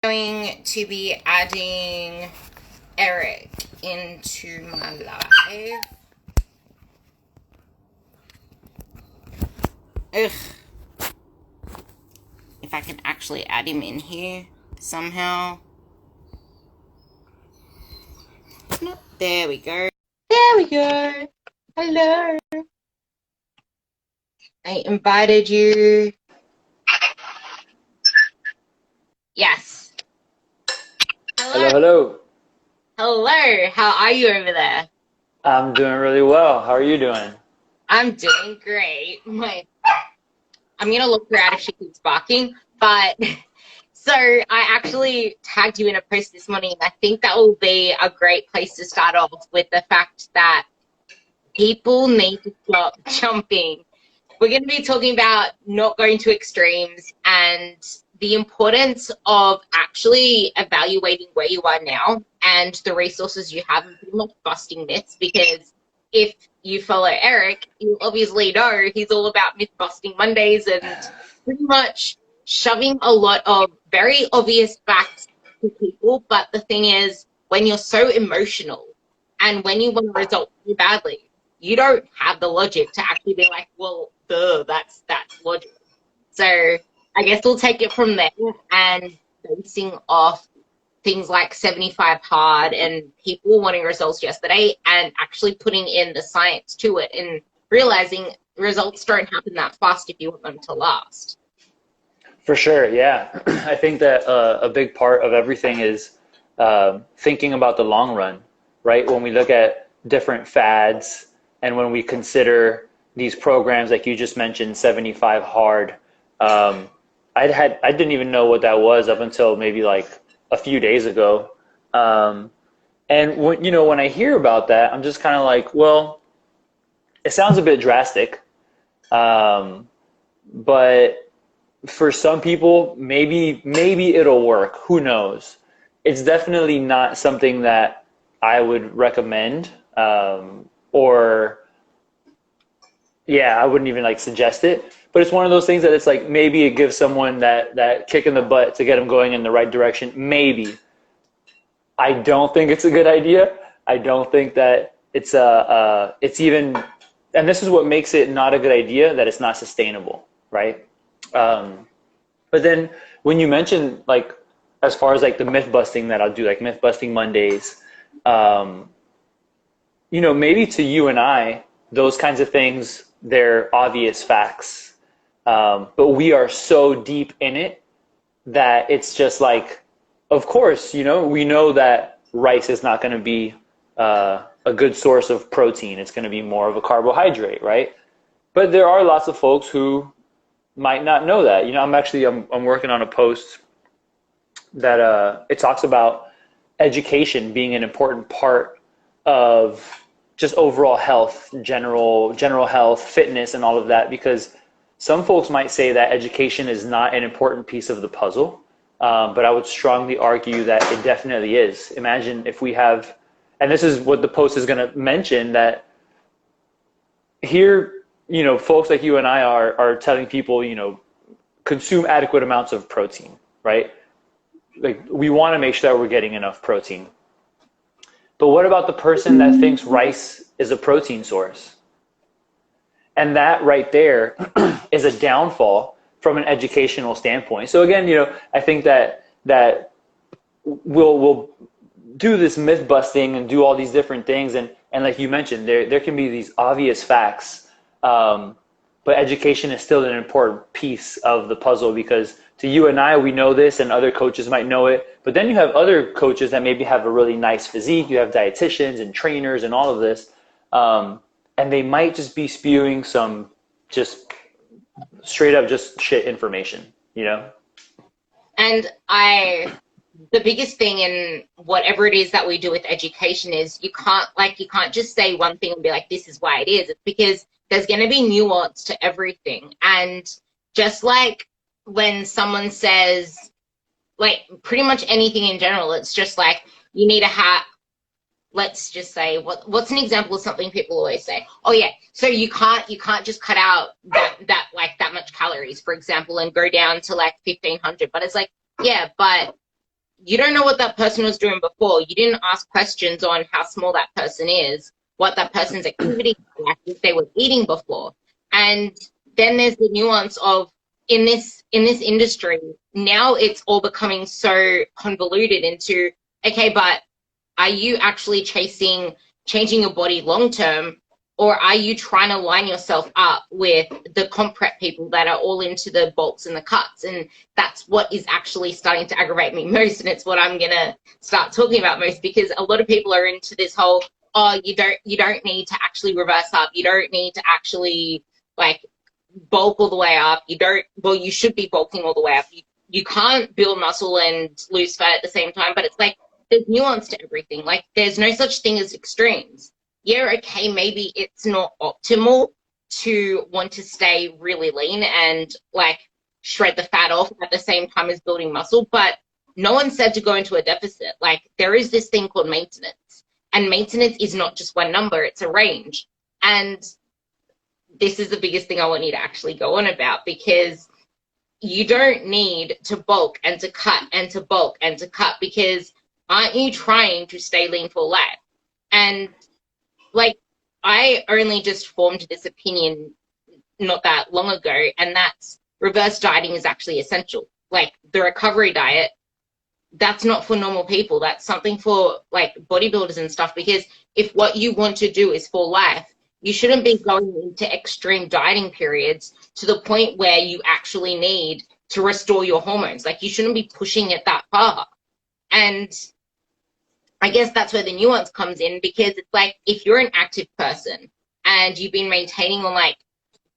Going to be adding Erik into my live. Ugh. If I can actually add him in here somehow. No, there we go. There we go. Hello. I invited you. Yes. Hello, hello. Hello. How are you over there? I'm doing really well. How are you doing? I'm doing great. I'm gonna look her out if she keeps barking. But so I actually tagged you in a post this morning, and I think that will be a great place to start off with the fact that people need to stop jumping. We're going to be talking about not going to extremes and the importance of actually evaluating where you are now and the resources you have and pretty much busting myths, because if you follow Erik, you obviously know he's all about myth busting Mondays and pretty much shoving a lot of very obvious facts to people. But the thing is, when you're so emotional and when you want a result so badly, you don't have the logic to actually be like, well, duh, that's logic. So I guess we'll take it from there, and basing off things like 75 hard and people wanting results yesterday and actually putting in the science to it and realizing results don't happen that fast if you want them to last. For sure, yeah. I think that a big part of everything is thinking about the long run, right? When we look at different fads and when we consider these programs like you just mentioned, 75 hard, I didn't even know what that was up until maybe like a few days ago. And when I hear about that, I'm just kind of like, well, it sounds a bit drastic, but for some people, maybe it'll work. Who knows? It's definitely not something that I would recommend, or yeah, I wouldn't even like suggest it. But it's one of those things that it's like maybe it gives someone that kick in the butt to get them going in the right direction. Maybe. I don't think it's a good idea. I don't think that it's even, and this is what makes it not a good idea, that it's not sustainable, right? Um, but then when you mention like, as far as like the myth busting that I'll do, like myth busting Mondays, um, maybe to you and I, those kinds of things, they're obvious facts. But we are so deep in it that it's just like, of course, we know that rice is not going to be a good source of protein. It's going to be more of a carbohydrate, right? But there are lots of folks who might not know that. I'm working on a post that it talks about education being an important part of just overall health, general health, fitness, and all of that, because some folks might say that education is not an important piece of the puzzle, but I would strongly argue that it definitely is. Imagine if we have, and this is what the post is going to mention, that here, folks like you and I are telling people, consume adequate amounts of protein, right? Like we want to make sure that we're getting enough protein. But what about the person that thinks rice is a protein source? And that right there is a downfall from an educational standpoint. So again, I think that we'll do this myth busting and do all these different things, and like you mentioned, there can be these obvious facts, but education is still an important piece of the puzzle, because to you and I, we know this, and other coaches might know it, but then you have other coaches that maybe have a really nice physique. You have dietitians and trainers and all of this, and they might just be spewing some just straight up just shit information. And the biggest thing in whatever it is that we do with education is you can't just say one thing and be like, this is why it is. It's because there's going to be nuance to everything. And just like when someone says, like pretty much anything in general, it's just like you need a hat. Let's just say what's an example of something people always say? Oh yeah, so you can't just cut out that much calories, for example, and go down to like 1,500. But it's like, yeah, but you don't know what that person was doing before. You didn't ask questions on how small that person is, what that person's activity was like, if they were eating before. And then there's the nuance of in this industry, now it's all becoming so convoluted into, okay, but are you actually changing your body long term, or are you trying to line yourself up with the comp prep people that are all into the bulks and the cuts? And that's what is actually starting to aggravate me most, and it's what I'm gonna start talking about most, because a lot of people are into this whole, oh, you don't need to actually reverse up, you don't need to actually like bulk all the way up, you should be bulking all the way up, you can't build muscle and lose fat at the same time. But it's like there's nuance to everything. Like there's no such thing as extremes. Yeah, okay, maybe it's not optimal to want to stay really lean and like shred the fat off at the same time as building muscle, but no one said to go into a deficit. Like there is this thing called maintenance, and maintenance is not just one number, it's a range. And this is the biggest thing I want you to actually go on about, because you don't need to bulk and to cut and to bulk and to cut, because aren't you trying to stay lean for life? And like, I only just formed this opinion not that long ago, and that's reverse dieting is actually essential. Like the recovery diet, that's not for normal people. That's something for like bodybuilders and stuff, because if what you want to do is for life, you shouldn't be going into extreme dieting periods to the point where you actually need to restore your hormones. Like you shouldn't be pushing it that far. And I guess that's where the nuance comes in, because it's like if you're an active person and you've been maintaining on like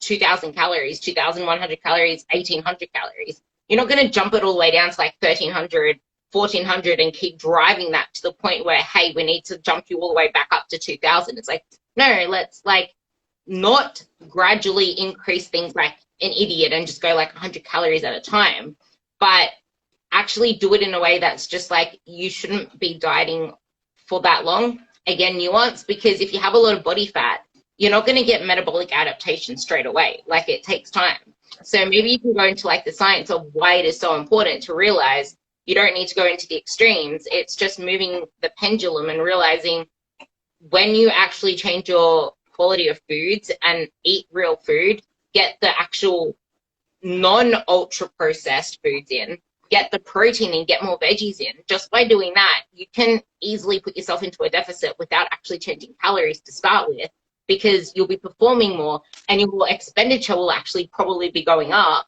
2,000 calories, 2,100 calories, 1,800 calories, you're not going to jump it all the way down to like 1,300, 1,400 and keep driving that to the point where, hey, we need to jump you all the way back up to 2,000. It's like, no, let's like not gradually increase things like an idiot and just go like 100 calories at a time, but actually do it in a way that's just like, you shouldn't be dieting for that long. Again, nuance, because if you have a lot of body fat, you're not going to get metabolic adaptation straight away. Like it takes time. So maybe you can go into like the science of why it is so important to realize you don't need to go into the extremes. It's just moving the pendulum and realizing when you actually change your quality of foods and eat real food, get the actual non-ultra processed foods in, get the protein and get more veggies in. Just by doing that, you can easily put yourself into a deficit without actually changing calories to start with, because you'll be performing more and your expenditure will actually probably be going up.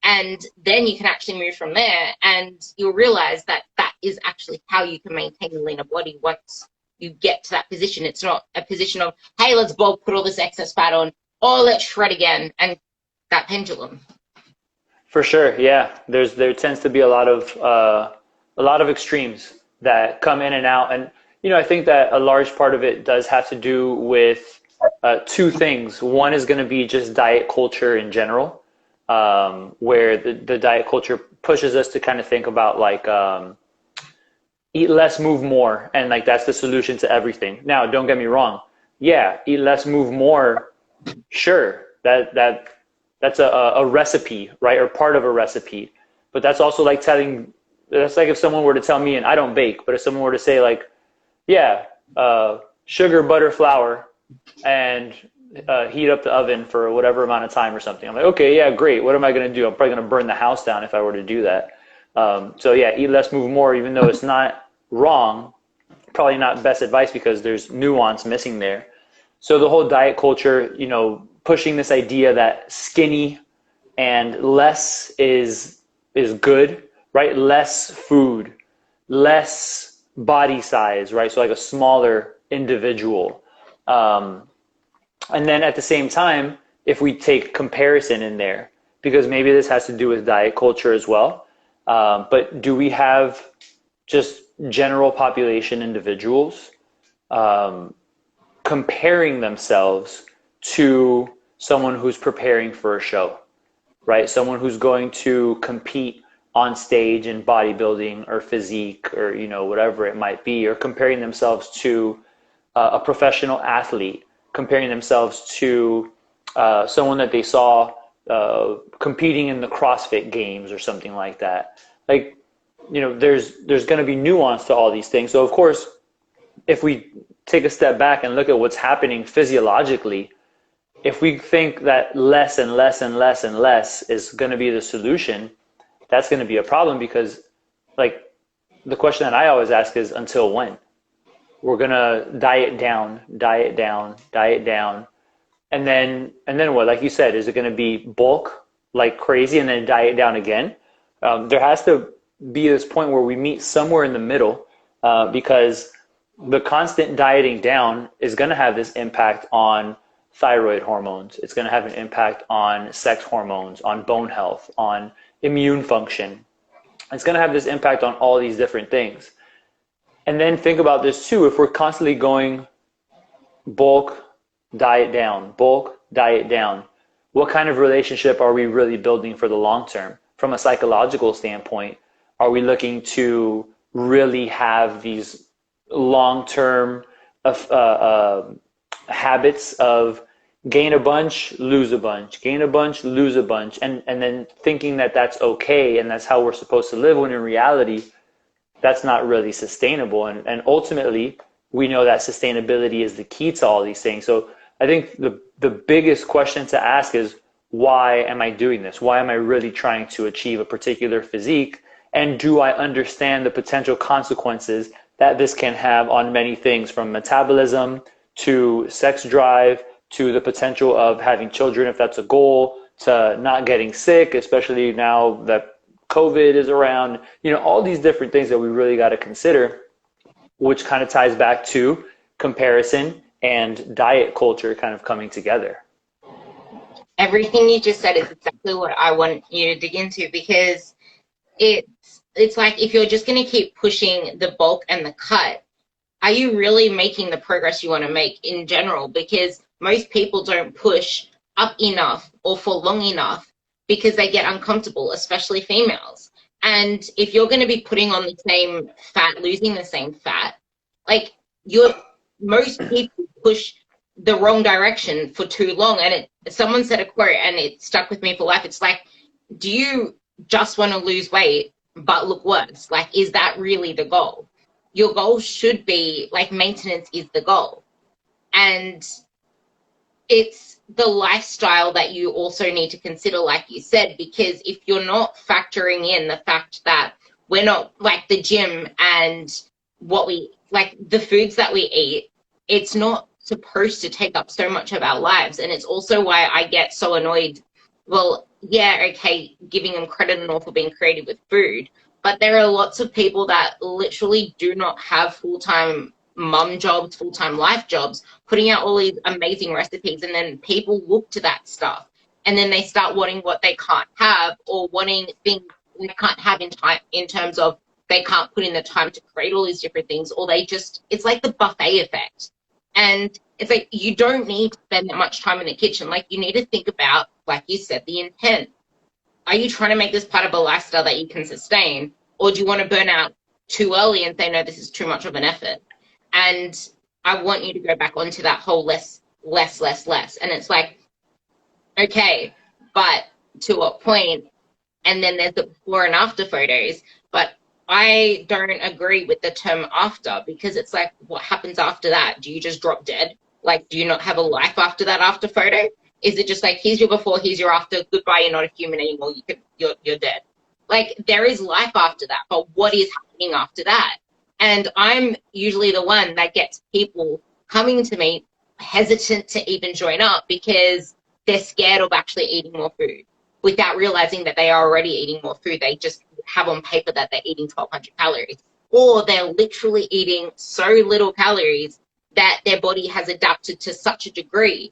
And then you can actually move from there, and you'll realize that that is actually how you can maintain a leaner body once you get to that position. It's not a position of, hey, let's bulk, put all this excess fat on, or let's shred again, and that pendulum. For sure, yeah. There tends to be a lot of extremes that come in and out, and I think that a large part of it does have to do with two things. One is going to be just diet culture in general, where the diet culture pushes us to kind of think about like eat less, move more, and like that's the solution to everything. Now, don't get me wrong. Yeah, eat less, move more. Sure, that's a recipe, right? Or part of a recipe. But that's also like that's like if someone were to tell me, and I don't bake, but if someone were to say like, yeah, sugar, butter, flour, and heat up the oven for whatever amount of time or something. I'm like, okay, yeah, great. What am I going to do? I'm probably going to burn the house down if I were to do that. So yeah, eat less, move more, even though it's not wrong, probably not best advice because there's nuance missing there. So the whole diet culture, pushing this idea that skinny and less is good, right? Less food, less body size, right? So like a smaller individual. And then at the same time, if we take comparison in there, because maybe this has to do with diet culture as well, but do we have just general population individuals comparing themselves to someone who's preparing for a show, right? Someone who's going to compete on stage in bodybuilding or physique or, whatever it might be, or comparing themselves to a professional athlete, comparing themselves to someone that they saw competing in the CrossFit games or something like that. Like, there's going to be nuance to all these things. So of course, if we take a step back and look at what's happening physiologically, if we think that less and less and less and less is going to be the solution, that's going to be a problem, because like the question that I always ask is, until when? We're going to diet down, diet down, diet down. And then what? Like you said, is it going to be bulk like crazy and then diet down again? There has to be this point where we meet somewhere in the middle, because the constant dieting down is going to have this impact on thyroid hormones. It's going to have an impact on sex hormones, on bone health, on immune function. It's going to have this impact on all these different things. And then think about this too. If we're constantly going bulk, diet down, bulk, diet down, what kind of relationship are we really building for the long term? From a psychological standpoint, are we looking to really have these long-term habits of gain a bunch, lose a bunch, gain a bunch, lose a bunch, and then thinking that that's okay and that's how we're supposed to live, when in reality, that's not really sustainable. And ultimately, we know that sustainability is the key to all these things. So I think the biggest question to ask is, why am I doing this? Why am I really trying to achieve a particular physique? And do I understand the potential consequences that this can have on many things, from metabolism to sex drive to the potential of having children if that's a goal, to not getting sick, especially now that COVID is around, all these different things that we really got to consider, which kind of ties back to comparison and diet culture kind of coming together. Everything you just said is exactly what I want you to dig into, because it's like, if you're just going to keep pushing the bulk and the cut, are you really making the progress you want to make in general? Because most people don't push up enough or for long enough because they get uncomfortable, especially females. And if you're going to be putting on the same fat, losing the same fat, like most people push the wrong direction for too long. And someone said a quote and it stuck with me for life. It's like, do you just want to lose weight but look worse? Like, is that really the goal? Your goal should be, like, maintenance is the goal. And it's the lifestyle that you also need to consider, like you said, because if you're not factoring in the fact that we're not, like, the gym and what we, like, the foods that we eat, it's not supposed to take up so much of our lives. And it's also why I get so annoyed. Well, yeah, okay, giving them credit and all for being creative with food, but there are lots of people that literally do not have full-time mum jobs, full-time life jobs, putting out all these amazing recipes, and then people look to that stuff, and then they start wanting what they can't have, or wanting things they can't have in terms of they can't put in the time to create all these different things, or it's like the buffet effect. And it's like, you don't need to spend that much time in the kitchen. Like, you need to think about, like you said, the intent. Are you trying to make this part of a lifestyle that you can sustain? Or do you want to burn out too early and say, no, this is too much of an effort? And I want you to go back onto that whole less. And it's like, okay, but to what point? And then there's the before and after photos. But I don't agree with the term after, because it's like, what happens after that? Do you just drop dead? Like, do you not have a life after that after photo? Is it just like, here's your before, here's your after, goodbye, you're not a human anymore, you're dead? Like, there is life after that, but what is happening after that? And I'm usually the one that gets people coming to me hesitant to even join up because they're scared of actually eating more food, without realizing that they are already eating more food. They just have on paper that they're eating 1,200 calories, or they're literally eating so little calories that their body has adapted to such a degree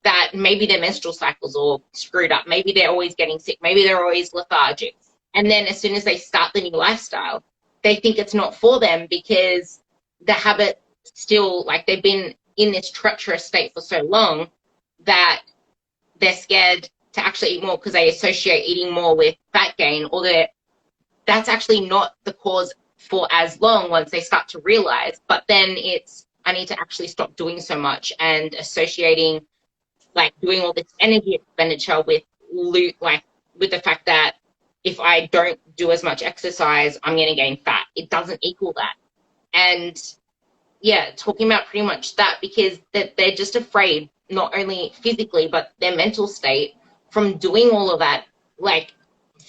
that maybe their menstrual cycles are screwed up. Maybe they're always getting sick. Maybe they're always lethargic. And then as soon as they start the new lifestyle, they think it's not for them, because the habit still, like, they've been in this treacherous state for so long that they're scared to actually eat more, because they associate eating more with fat gain, or that's actually not the cause for as long once they start to realize. But then it's, I need to actually stop doing so much and associating, like, doing all this energy expenditure with the fact that if I don't do as much exercise, I'm going to gain fat. It doesn't equal that. And yeah, talking about pretty much that, because they're just afraid, not only physically, but their mental state from doing all of that, like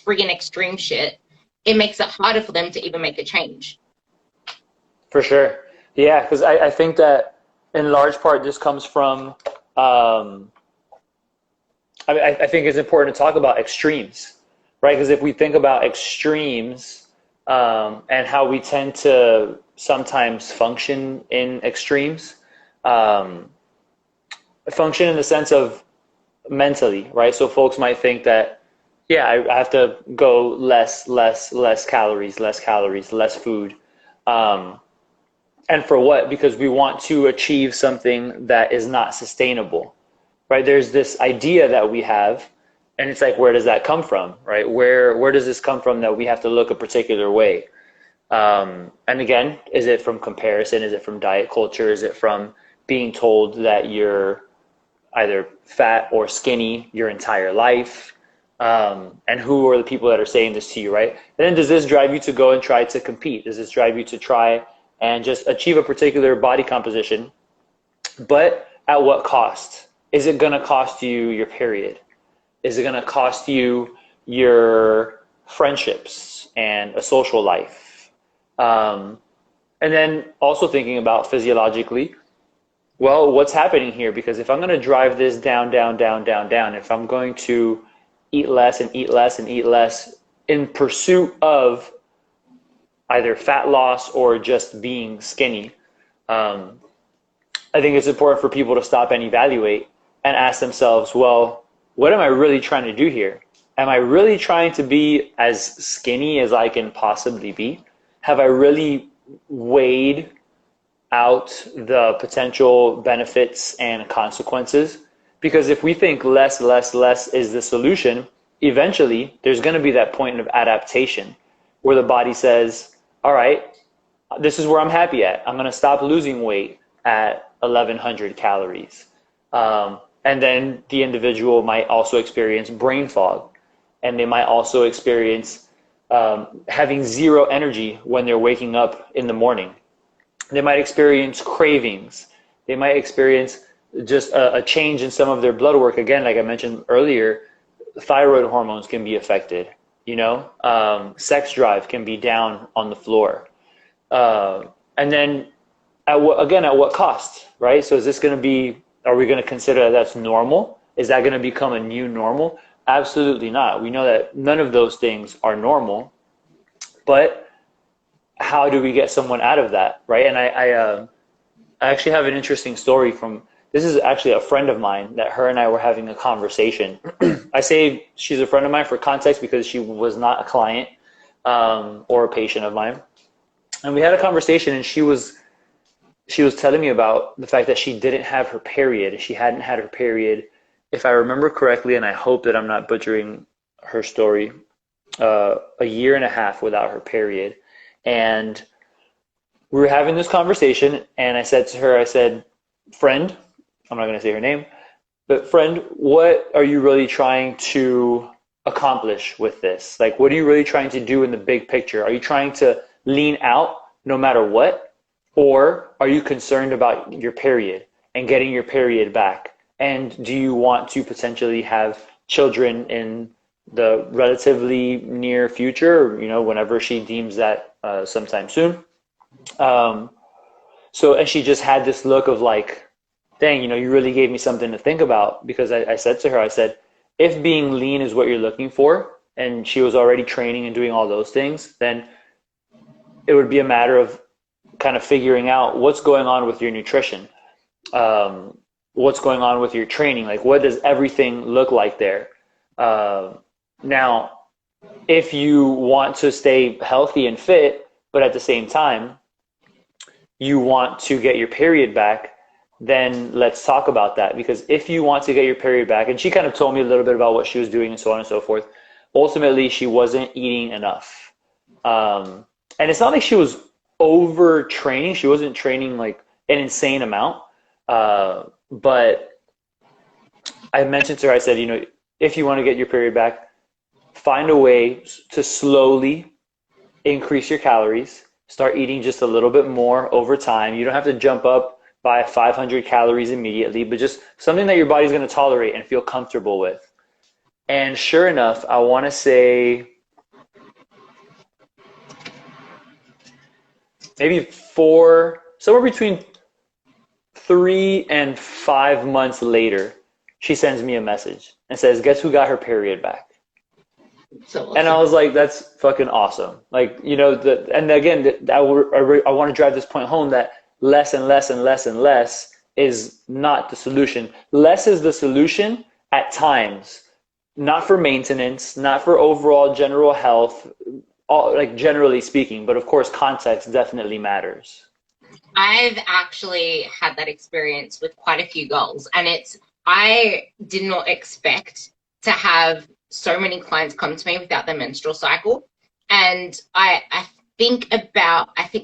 friggin' extreme shit. It makes it harder for them to even make a change. For sure. Yeah, because I think that in large part this comes from, I think it's important to talk about extremes, right? Because if we think about extremes and how we tend to sometimes function in extremes, um, function in the sense of mentally, right? So folks might think that, yeah, I have to go less calories, less food. Um, and for what? Because we want to achieve something that is not sustainable, right? There's this idea that we have, and it's like, where does that come from, right? Where does this come from that we have to look a particular way? And again, is it from comparison? Is it from diet culture? Is it from being told that you're either fat or skinny your entire life? And who are the people that are saying this to you, right? And then does this drive you to go and try to compete? Does this drive you to try and just achieve a particular body composition? But at what cost? Is it going to cost you your period? Is it going to cost you your friendships and a social life? And then also thinking about physiologically, well, what's happening here? Because if I'm going to drive this down, if I'm going to eat less and eat less and eat less in pursuit of either fat loss or just being skinny, I think it's important for people to stop and evaluate and ask themselves, well, what am I really trying to do here? Am I really trying to be as skinny as I can possibly be? Have I really weighed out the potential benefits and consequences? Because if we think less is the solution, eventually there's going to be that point of adaptation where the body says, all right, this is where I'm happy at. I'm going to stop losing weight at 1,100 calories. And then the individual might also experience brain fog, and they might also experience having zero energy when they're waking up in the morning. They might experience cravings. They might experience just a change in some of their blood work. Again, like I mentioned earlier, thyroid hormones can be affected. Sex drive can be down on the floor. And then at what cost, right? So is this going to be, are we going to consider that that's normal? Is that going to become a new normal? Absolutely not. We know that none of those things are normal, but how do we get someone out of that, right? And I actually have an interesting story this is actually a friend of mine that her and I were having a conversation. I say she's a friend of mine for context because she was not a client or a patient of mine. And we had a conversation, and she was telling me about the fact that she didn't have her period. She hadn't had her period, if I remember correctly, and I hope that I'm not butchering her story, a year and a half without her period. And we were having this conversation, and I said to her, I said, friend, I'm not going to say her name, but friend, what are you really trying to accomplish with this? Like, what are you really trying to do in the big picture? Are you trying to lean out no matter what? Or are you concerned about your period and getting your period back? And do you want to potentially have children in the relatively near future, whenever she deems that sometime soon? And she just had this look of like, dang, you really gave me something to think about, because I said to her, I said, if being lean is what you're looking for, and she was already training and doing all those things, then it would be a matter of kind of figuring out what's going on with your nutrition, what's going on with your training, like what does everything look like there? Now, if you want to stay healthy and fit, but at the same time, you want to get your period back, then let's talk about that. Because if you want to get your period back, and she kind of told me a little bit about what she was doing and so on and so forth, ultimately she wasn't eating enough. And it's not like she was overtraining. She wasn't training like an insane amount. But I mentioned to her, I said, if you want to get your period back, find a way to slowly increase your calories. Start eating just a little bit more over time. You don't have to jump up by 500 calories immediately, but just something that your body's going to tolerate and feel comfortable with. And sure enough, I want to say maybe somewhere between 3 and 5 months later, she sends me a message and says, "Guess who got her period back?" So awesome. And I was like, "That's fucking awesome!" Like, and again, I want to drive this point home that less and less and less and less is not the solution. Less is the solution at times, not for maintenance, not for overall general health, like generally speaking, but of course, context definitely matters. I've actually had that experience with quite a few girls, and I did not expect to have so many clients come to me without their menstrual cycle. And I think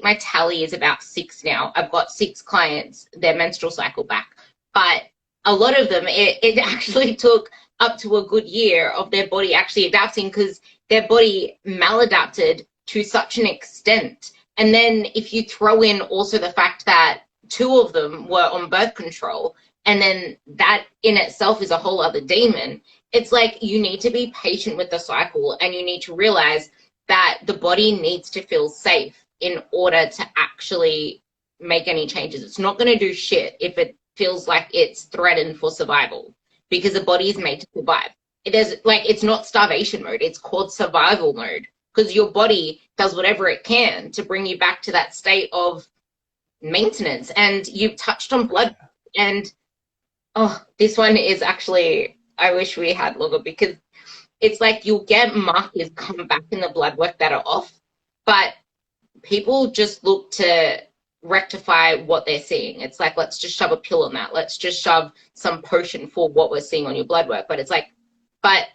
my tally is about 6 now. I've got 6 clients, their menstrual cycle back. But a lot of them, it actually took up to a good year of their body actually adapting, because their body maladapted to such an extent. And then if you throw in also the fact that 2 of them were on birth control, and then that in itself is a whole other demon, it's like you need to be patient with the cycle, and you need to realize that the body needs to feel safe in order to actually make any changes. It's not going to do shit if it feels like it's threatened for survival, because the body is made to survive. It's not starvation mode, it's called survival mode, because your body does whatever it can to bring you back to that state of maintenance. And you've touched on blood, and this one is actually, I wish we had longer, because it's like you'll get markers come back in the blood work that are off, but people just look to rectify what they're seeing. It's like, let's just shove a pill on that. Let's just shove some potion for what we're seeing on your blood work. But it's like, but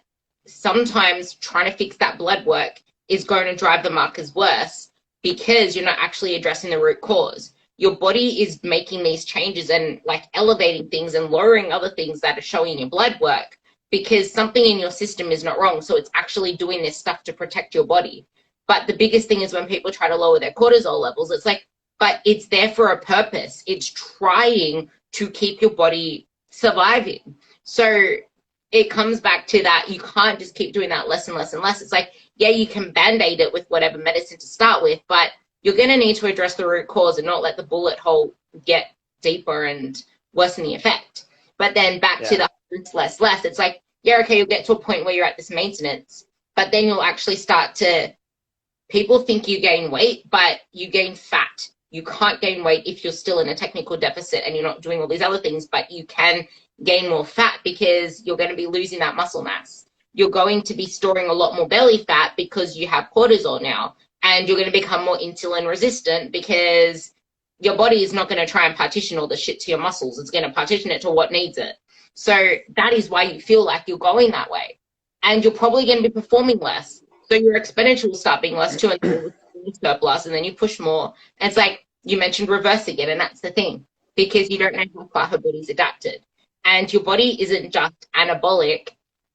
sometimes trying to fix that blood work is going to drive the markers worse, because you're not actually addressing the root cause. Your body is making these changes and like elevating things and lowering other things that are showing in your blood work, because something in your system is not wrong. So it's actually doing this stuff to protect your body. But the biggest thing is when people try to lower their cortisol levels, it's like, but it's there for a purpose. It's trying to keep your body surviving. So it comes back to that. You can't just keep doing that less and less and less. It's like, yeah, you can band-aid it with whatever medicine to start with, but you're going to need to address the root cause and not let the bullet hole get deeper and worsen the effect. But then back to the less. It's like, yeah, okay, you'll get to a point where you're at this maintenance, but then you'll actually start to, people think you gain weight, but you gain fat. You can't gain weight if you're still in a technical deficit and you're not doing all these other things, but you can gain more fat because you're going to be losing that muscle mass. You're going to be storing a lot more belly fat because you have cortisol now, and you're going to become more insulin resistant because your body is not going to try and partition all the shit to your muscles. It's going to partition it to what needs it. So that is why you feel like you're going that way, and you're probably going to be performing less. So your expenditure will start being less too, and then surplus, and then you push more. And it's like you mentioned reverse again, and that's the thing, because you don't know how far her body's adapted. And your body isn't just anabolic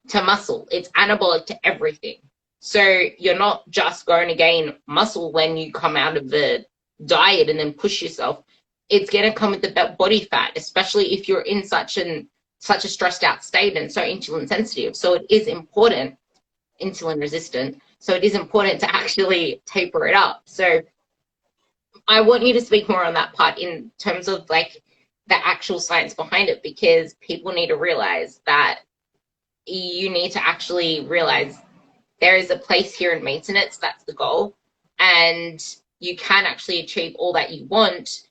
to muscle, it's anabolic to everything. So you're not just going to gain muscle when you come out of the diet and then push yourself. It's going to come with the body fat, especially if you're in such a stressed out state and so insulin sensitive. So it is important, insulin resistant. So it is important to actually taper it up. So I want you to speak more on that part in terms of like the actual science behind it, because people need to realize that you need to actually realize there is a place here in maintenance. That's the goal. And you can actually achieve all that you want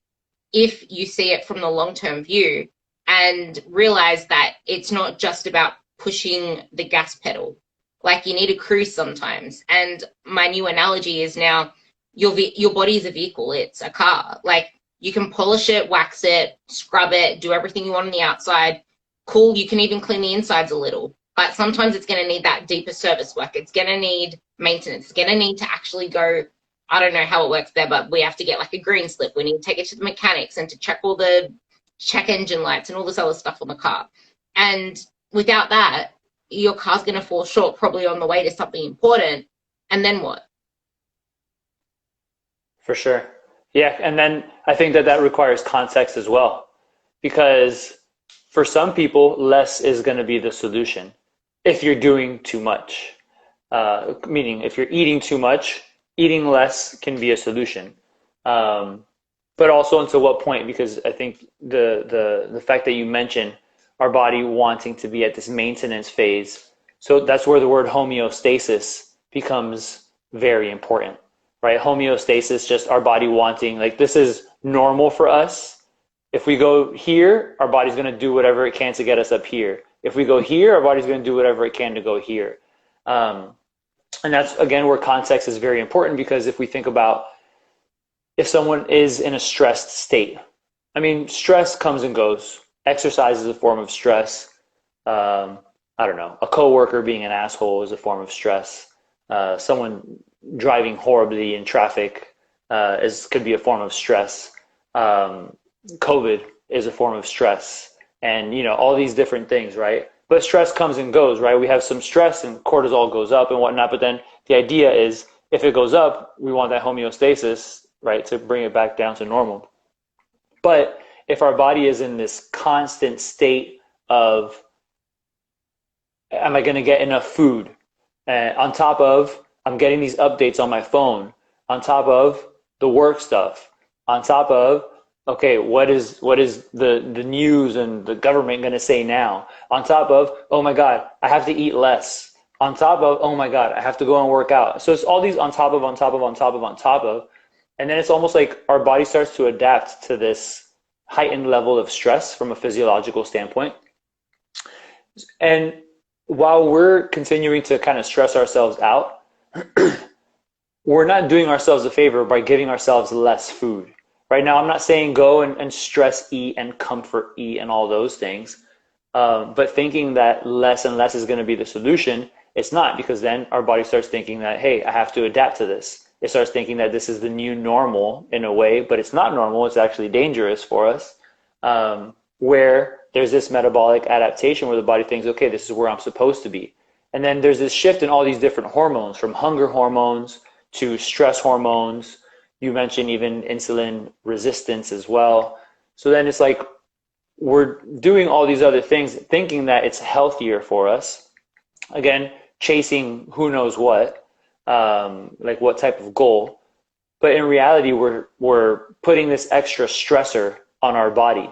if you see it from the long-term view and realize that it's not just about pushing the gas pedal. Like, you need to cruise sometimes. And my new analogy is now your body is a vehicle. It's a car. Like, you can polish it, wax it, scrub it, do everything you want on the outside. Cool. You can even clean the insides a little. But sometimes it's going to need that deeper service work. It's going to need maintenance. It's going to need to actually go, I don't know how it works there, but we have to get like a green slip. We need to take it to the mechanics and to check engine lights and all this other stuff on the car. And without that, your car's going to fall short probably on the way to something important. And then what? For sure. Yeah. And then I think that that requires context as well, because for some people, less is going to be the solution if you're doing too much. Meaning, if you're eating too much, eating less can be a solution. Um, but also until what point? Because I think the fact that you mentioned our body wanting to be at this maintenance phase, so that's where the word homeostasis becomes very important, right? Homeostasis, just our body wanting, like, this is normal for us. If we go here, our body's going to do whatever it can to get us up here. If we go here, our body's going to do whatever it can to go here. Um, and that's, again, where context is very important, because if we think about if someone is in a stressed state, I mean, stress comes and goes. Exercise is a form of stress. I don't know, a coworker being an asshole is a form of stress. Someone driving horribly in traffic could be a form of stress. COVID is a form of stress, and all these different things, right? But stress comes and goes, right? We have some stress and cortisol goes up and whatnot, but then the idea is if it goes up, we want that homeostasis, right, to bring it back down to normal. But if our body is in this constant state of, am I going to get enough food? On top of, I'm getting these updates on my phone, on top of the work stuff, on top of, okay, what is the news and the government going to say now? On top of, oh my God, I have to eat less. On top of, oh my God, I have to go and work out. So it's all these on top of, on top of, on top of, on top of. And then it's almost like our body starts to adapt to this heightened level of stress from a physiological standpoint. And while we're continuing to kind of stress ourselves out, we're not doing ourselves a favor by giving ourselves less food. Right now, I'm not saying go and stress eat and comfort eat and all those things, but thinking that less and less is going to be the solution, it's not, because then our body starts thinking that, hey, I have to adapt to this. It starts thinking that this is the new normal in a way, but it's not normal. It's actually dangerous for us, where there's this metabolic adaptation where the body thinks, okay, this is where I'm supposed to be. And then there's this shift in all these different hormones, from hunger hormones to stress hormones. You mentioned even insulin resistance as well. So then it's like we're doing all these other things thinking that it's healthier for us. Again, chasing who knows what, like what type of goal. But in reality, we're putting this extra stressor on our body.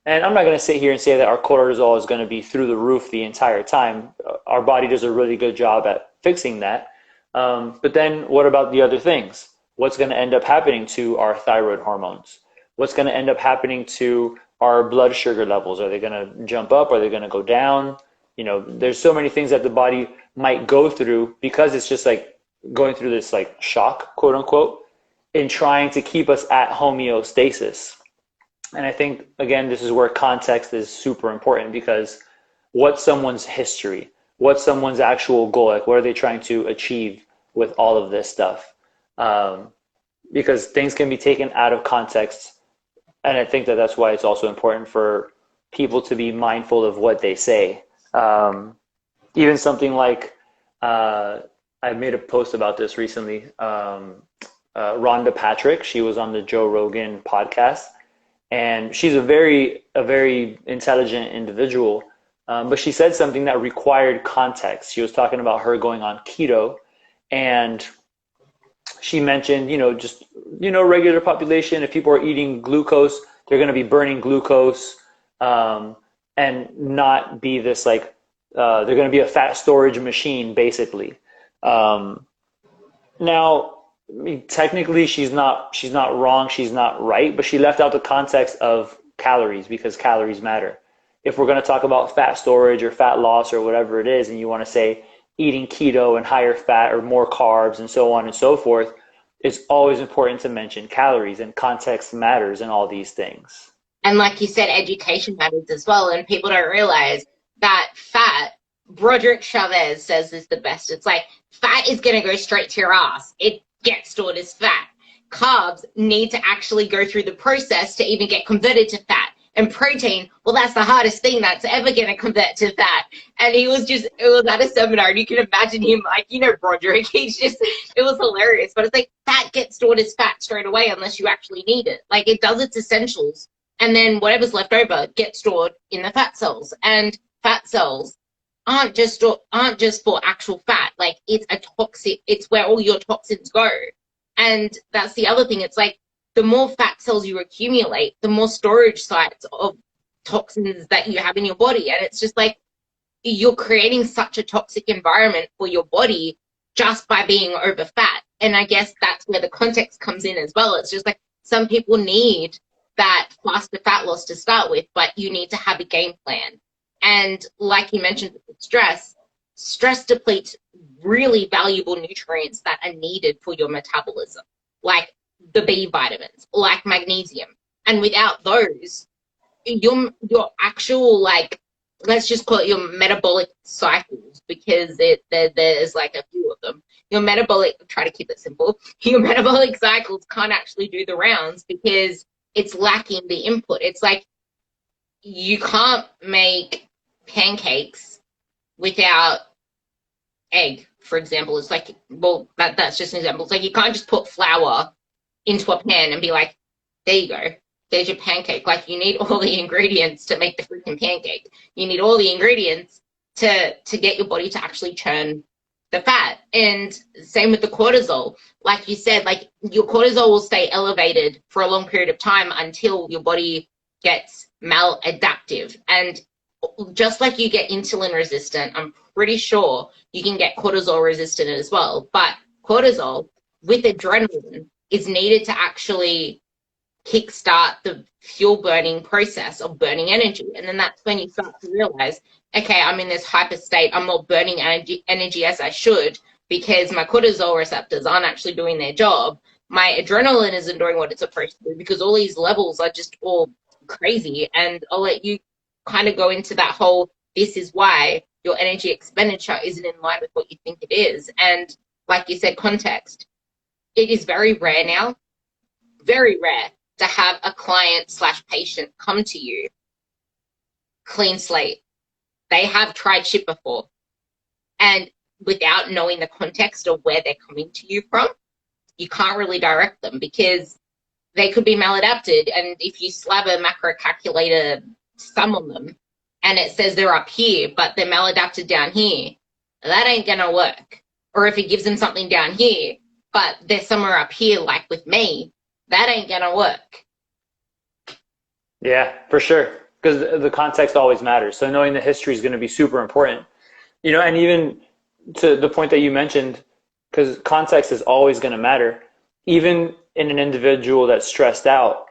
And I'm not going to sit here and say that our cortisol is going to be through the roof the entire time. Our body does a really good job at fixing that. But then what about the other things? What's going to end up happening to our thyroid hormones? What's going to end up happening to our blood sugar levels? Are they going to jump up? Are they going to go down? There's so many things that the body might go through, because it's just like going through this like shock, quote unquote, in trying to keep us at homeostasis. And I think, again, this is where context is super important, because what's someone's history? What's someone's actual goal? Like, what are they trying to achieve with all of this stuff? Because things can be taken out of context. And I think that that's why it's also important for people to be mindful of what they say. Even something like, I made a post about this recently. Rhonda Patrick, she was on the Joe Rogan podcast, and she's a very intelligent individual. But she said something that required context. She was talking about her going on keto, and she mentioned, just, regular population, if people are eating glucose, they're going to be burning glucose, and not be this like, they're going to be a fat storage machine, basically. Now, I mean, technically she's not wrong, she's not right, but she left out the context of calories, because calories matter. If we're going to talk about fat storage or fat loss or whatever it is, and you want to say eating keto and higher fat or more carbs and so on and so forth, it's always important to mention calories, and context matters in all these things. And like you said, education matters as well, and people don't realize that fat, Broderick Chavez says, is the best. It's like, fat is going to go straight to your ass. It gets stored as fat. Carbs need to actually go through the process to even get converted to fat. And protein, well, that's the hardest thing that's ever going to convert to fat. And he was just, it was at a seminar, and you can imagine him like, you know, Broderick, he's just, it was hilarious. But it's like, fat gets stored as fat straight away unless you actually need it. Like, it does its essentials, and then whatever's left over gets stored in the fat cells. And fat cells aren't just for actual fat. Like, it's a toxic, it's where all your toxins go. And that's the other thing. It's like, the more fat cells you accumulate, the more storage sites of toxins that you have in your body. And it's just like, you're creating such a toxic environment for your body just by being over fat. And I guess that's where the context comes in as well. It's just like, some people need that faster fat loss to start with, but you need to have a game plan. And like you mentioned with stress depletes really valuable nutrients that are needed for your metabolism, like the B vitamins, like magnesium. And without those, your actual, like, let's just call it your metabolic cycles, because there's like a few of them. Your metabolic, try to keep it simple, your metabolic cycles can't actually do the rounds because it's lacking the input. It's like, you can't make pancakes without egg, for example. It's like, well, that's just an example. It's like, you can't just put flour into a pan and be like, there you go, there's your pancake. Like, you need all the ingredients to make the freaking pancake. You need all the ingredients to get your body to actually churn the fat. And same with the cortisol. Like you said, like, your cortisol will stay elevated for a long period of time until your body gets maladaptive. And just like you get insulin resistant, I'm pretty sure you can get cortisol resistant as well. But cortisol with adrenaline is needed to actually kickstart the fuel burning process of burning energy. And then that's when you start to realize, okay, I'm in this hyper state. I'm not burning energy as I should because my cortisol receptors aren't actually doing their job. My adrenaline isn't doing what it's supposed to do because all these levels are just all crazy. And I'll let you kind of go into that whole, this is why your energy expenditure isn't in line with what you think it is. And like you said, context. It is very rare now, very rare, to have a client / patient come to you clean slate. They have tried shit before. And without knowing the context of where they're coming to you from, you can't really direct them because they could be maladapted. And if you slap a macro calculator sum on them and it says they're up here, but they're maladapted down here, that ain't gonna work. Or if it gives them something down here, but they're somewhere up here, like with me, that ain't gonna work. Yeah, for sure. Because the context always matters. So knowing the history is going to be super important. You know, and even to the point that you mentioned, because context is always going to matter, even in an individual that's stressed out,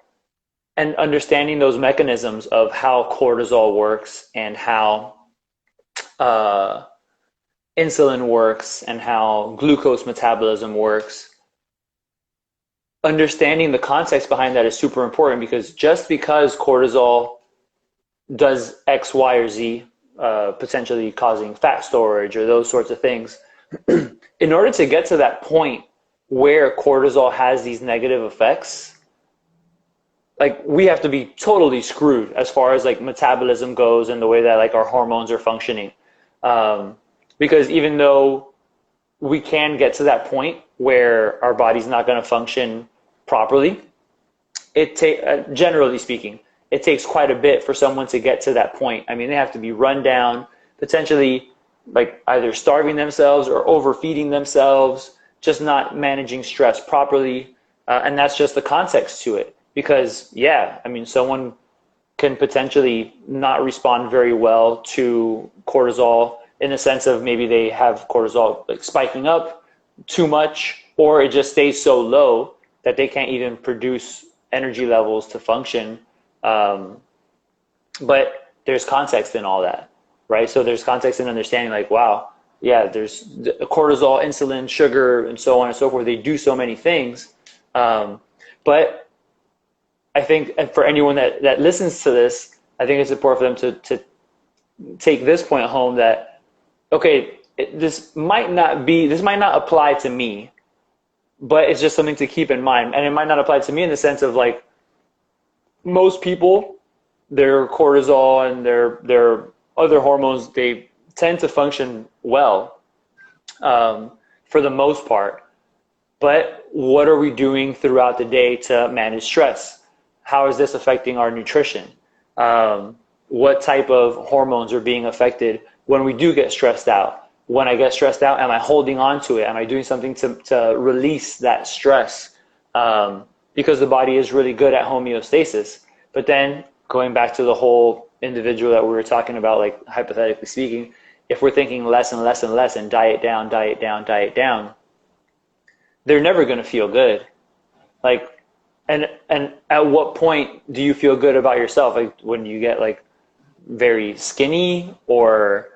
and understanding those mechanisms of how cortisol works and how insulin works and how glucose metabolism works. Understanding the context behind that is super important, because just because cortisol does X, Y, or Z, potentially causing fat storage or those sorts of things, in order to get to that point where cortisol has these negative effects, like, we have to be totally screwed as far as like metabolism goes and the way that like our hormones are functioning. Because even though we can get to that point where our body's not going to function properly, generally speaking, it takes quite a bit for someone to get to that point. I mean, they have to be run down, potentially like either starving themselves or overfeeding themselves, just not managing stress properly. And that's just the context to it. Because, yeah, I mean, someone can potentially not respond very well to cortisol, in the sense of maybe they have cortisol like spiking up too much, or it just stays so low that they can't even produce energy levels to function. But there's context in all that, right? So there's context in understanding, like, wow, yeah, there's cortisol, insulin, sugar, and so on and so forth. They do so many things. But I think, and for anyone that listens to this, I think it's important for them to take this point home, that, okay, this might not apply to me, but it's just something to keep in mind. And it might not apply to me in the sense of, like, most people their cortisol and their other hormones, they tend to function well, for the most part. But what are we doing throughout the day to manage stress? How is this affecting our nutrition? What type of hormones are being affected when we do get stressed out? When I get stressed out, am I holding on to it? Am I doing something to release that stress? Because the body is really good at homeostasis. But then going back to the whole individual that we were talking about, like hypothetically speaking, if we're thinking less and less and less and diet down, diet down, diet down, they're never going to feel good. Like, and at what point do you feel good about yourself? Like when you get like very skinny, or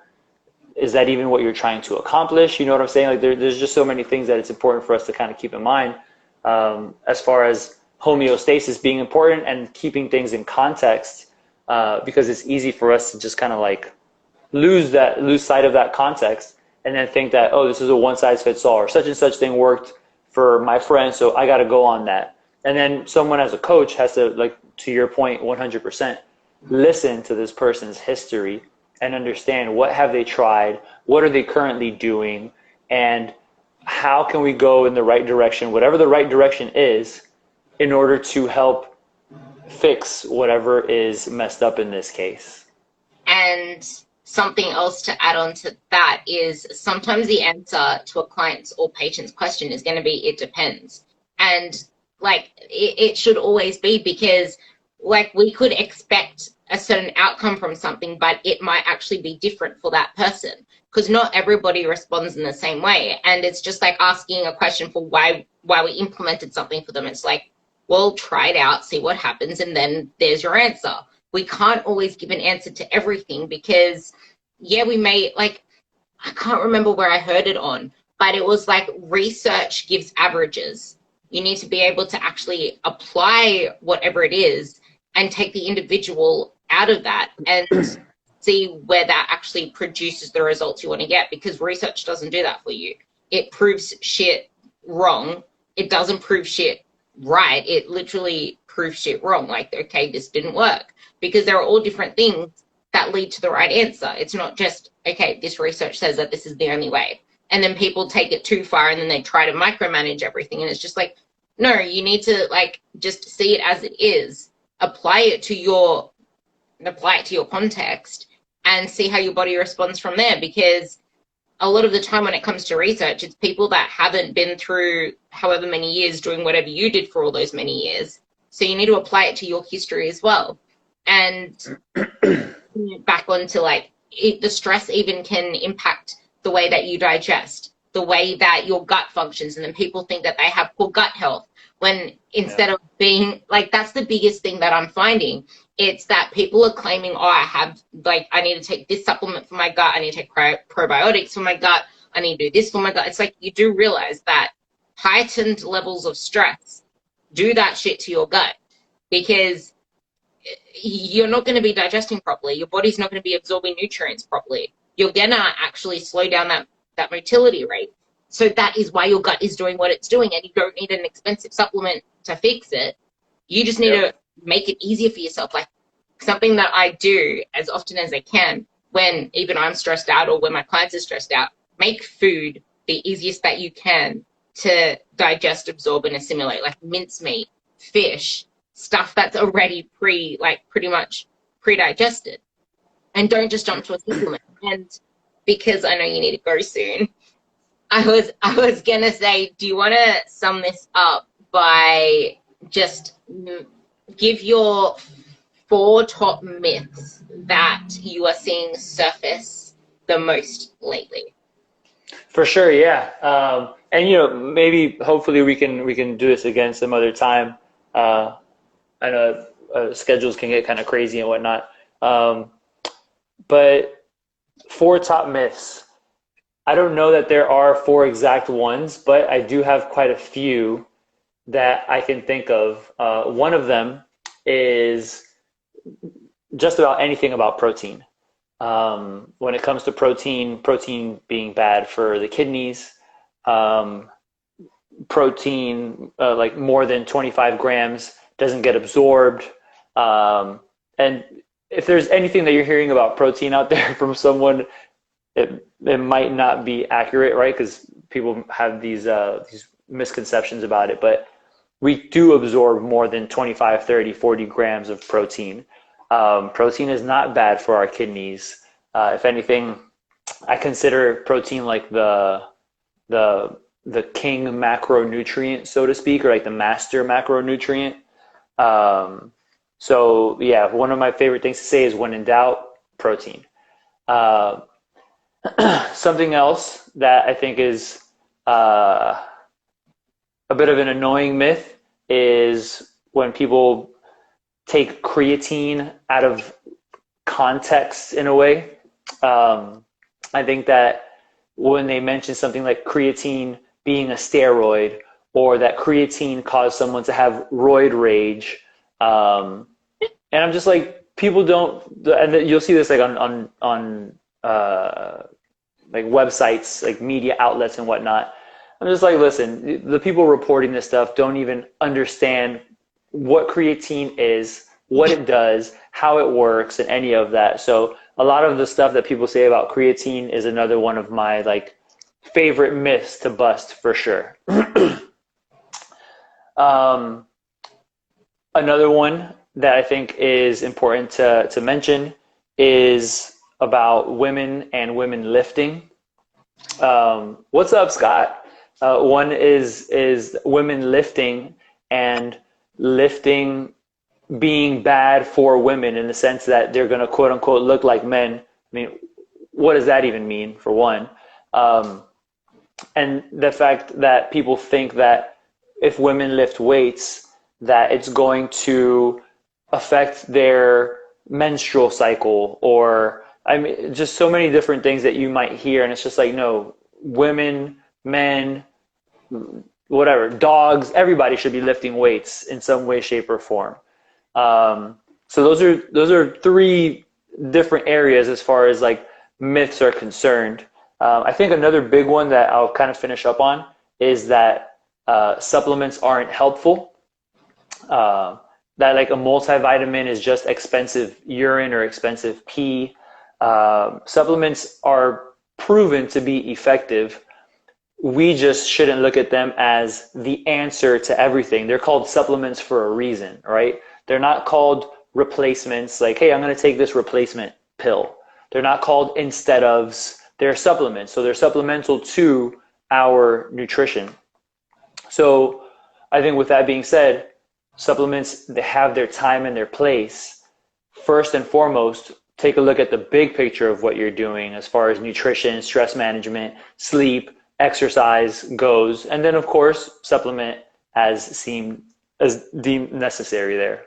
is that even what you're trying to accomplish? You know what I'm saying? Like there's just so many things that it's important for us to kind of keep in mind, as far as homeostasis being important and keeping things in context, because it's easy for us to just kind of like lose sight of that context and then think that, oh, this is a one size fits all, or such and such thing worked for my friend, so I got to go on that. And then someone as a coach has to, like, to your point, 100%, listen to this person's history and understand what have they tried, what are they currently doing, and how can we go in the right direction, whatever the right direction is, in order to help fix whatever is messed up in this case. And something else to add on to that is sometimes the answer to a client's or patient's question is going to be, it depends. And like it should always be, because like we could expect a certain outcome from something, but it might actually be different for that person, because not everybody responds in the same way. And it's just like asking a question for why we implemented something for them. It's like, well, try it out, see what happens, and then there's your answer. We can't always give an answer to everything, because yeah, we may, like, I can't remember where I heard it on, but it was like research gives averages. You need to be able to actually apply whatever it is and take the individual out of that and see where that actually produces the results you want to get, because research doesn't do that for you. It proves shit wrong. It doesn't prove shit right. It literally proves shit wrong. Like, okay, this didn't work, because there are all different things that lead to the right answer. It's not just, okay, this research says that this is the only way. And then people take it too far and then they try to micromanage everything. And it's just like, no, you need to like just see it as it is, apply it to your context and see how your body responds from there. Because a lot of the time when it comes to research, it's people that haven't been through however many years doing whatever you did for all those many years. So you need to apply it to your history as well. And back onto like the stress even can impact the way that you digest, the way that your gut functions. And then people think that they have poor gut health, when instead of being like, that's the biggest thing that I'm finding. It's that people are claiming, oh, I need to take this supplement for my gut, I need to take probiotics for my gut, I need to do this for my gut. It's like, you do realize that heightened levels of stress do that shit to your gut, because you're not going to be digesting properly. Your body's not going to be absorbing nutrients properly. You're going to actually slow down that motility rate. So that is why your gut is doing what it's doing, and you don't need an expensive supplement to fix it. You just need to make it easier for yourself. Like something that I do as often as I can when even I'm stressed out or when my clients are stressed out, make food the easiest that you can to digest, absorb, and assimilate, like mincemeat, fish, stuff that's already pretty much pre-digested. And don't just jump to a supplement. And because I know you need to go soon, I was gonna say, do you want to sum this up by just give your 4 top myths that you are seeing surface the most lately? For sure, yeah. And maybe hopefully we can do this again some other time. I know schedules can get kind of crazy and whatnot. But 4 top myths. I don't know that there are 4 exact ones, but I do have quite a few that I can think of. One of them is just about anything about protein. When it comes to protein being bad for the kidneys, protein like more than 25 grams doesn't get absorbed, and and if there's anything that you're hearing about protein out there from someone, it might not be accurate, right? Because people have these misconceptions about it, but we do absorb more than 25, 30, 40 grams of protein. Protein is not bad for our kidneys. If anything, I consider protein like the the king macronutrient, so to speak, or like the master macronutrient. Um, so yeah, one of my favorite things to say is when in doubt, protein. Uh, Something else that I think is uh, a bit of an annoying myth is when people take creatine out of context in a way. Um, I think that when they mention something like creatine being a steroid or that creatine caused someone to have roid rage, um, and I'm just like, people don't, and you'll see this like on like websites, like media outlets and whatnot. I'm just like, listen, the people reporting this stuff don't even understand what creatine is, what it does, how it works, and any of that. So a lot of the stuff that people say about creatine is another one of my like favorite myths to bust for sure. um, Another one that I think is important to mention is about women and women lifting. What's up, Scott? One is women lifting and lifting being bad for women in the sense that they're going to quote unquote look like men. I mean, what does that even mean, for one? Um, and the fact that people think that if women lift weights, that it's going to affect their menstrual cycle, or I mean, just so many different things that you might hear. And it's just like, no, women, men, whatever, dogs, everybody should be lifting weights in some way, shape, or form. So those are three different areas as far as like myths are concerned. I think another big one that I'll kind of finish up on is that supplements aren't helpful. That like a multivitamin is just expensive urine or expensive pee. Supplements are proven to be effective. We just shouldn't look at them as the answer to everything. They're called supplements for a reason, right? They're not called replacements like, hey, I'm going to take this replacement pill. They're not called instead ofs. They're supplements. So they're supplemental to our nutrition. So I think with that being said, supplements, they have their time and their place. First and foremost, take a look at the big picture of what you're doing as far as nutrition, stress management, sleep, exercise goes, and then of course supplement as deemed necessary there.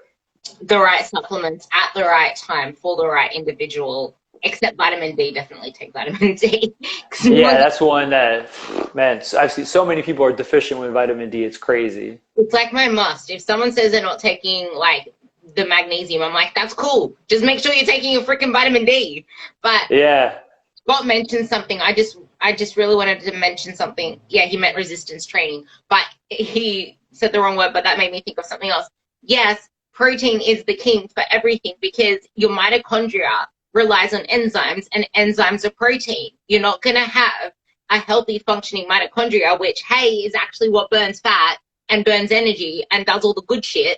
The right supplements at the right time for the right individual. Except vitamin D, definitely take vitamin D. Yeah, that's one that, man, I've seen so many people are deficient with vitamin D. It's crazy. It's like my must. If someone says they're not taking like the magnesium, I'm like, that's cool. Just make sure you're taking your freaking vitamin D. But Yeah. Scott mentioned something. I just really wanted to mention something. Yeah, he meant resistance training, but he said the wrong word, but that made me think of something else. Yes, protein is the king for everything because your mitochondria relies on enzymes, and enzymes are protein. You're not going to have a healthy functioning mitochondria, which, hey, is actually what burns fat and burns energy and does all the good shit.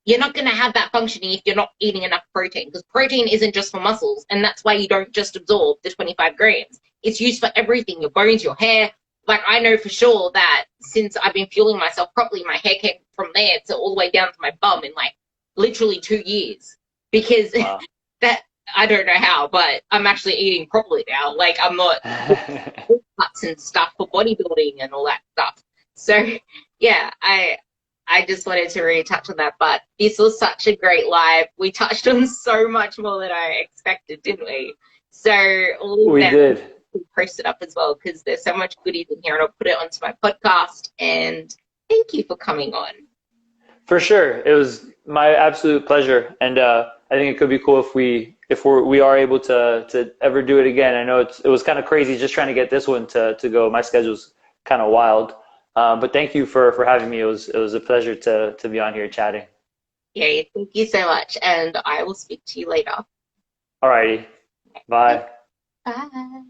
You're not going to have that functioning if you're not eating enough protein, because protein isn't just for muscles, and that's why you don't just absorb the 25 grams. It's used for everything, your bones, your hair. Like, I know for sure that since I've been fueling myself properly, my hair came from there to all the way down to my bum in like literally 2 years, because wow. That, I don't know how, but I'm actually eating properly now. Like, I'm not cuts and stuff for bodybuilding and all that stuff. So yeah, I just wanted to really touch on that, but this was such a great live. We touched on so much more than I expected, didn't we? So all of we that did. We post it up as well because there's so much goodies in here, and I'll put it onto my podcast. And thank you for coming on. For sure, it was my absolute pleasure, and I think it could be cool if we are able to ever do it again. I know it was kind of crazy just trying to get this one to go. My schedule's kind of wild. But thank you for having me. It was a pleasure to be on here chatting. Okay, thank you so much, and I will speak to you later. Alrighty. Bye. Bye.